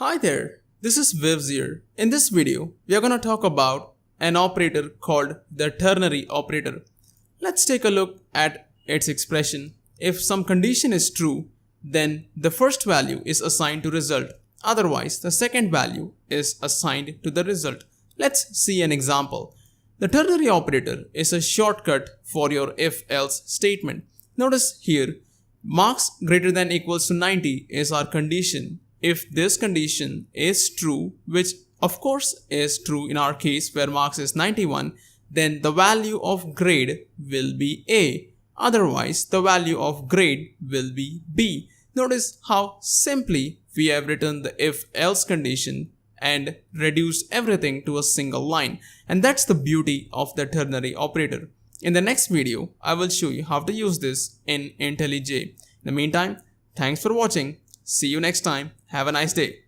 Hi there, this is Vivs here. In this video, we are going to talk about an operator called the ternary operator. Let's take a look at its expression. If some condition is true, then the first value is assigned to result. Otherwise, the second value is assigned to the result. Let's see an example. The ternary operator is a shortcut for your if-else statement. Notice here, marks greater than equals to 90 is our condition. If this condition is true, which of course is true in our case where marks is 91, then the value of grade will be A. Otherwise, the value of grade will be B. Notice how simply we have written the if-else condition and reduced everything to a single line. And that's the beauty of the ternary operator. In the next video, I will show you how to use this in IntelliJ. In the meantime, thanks for watching. See you next time. Have a nice day.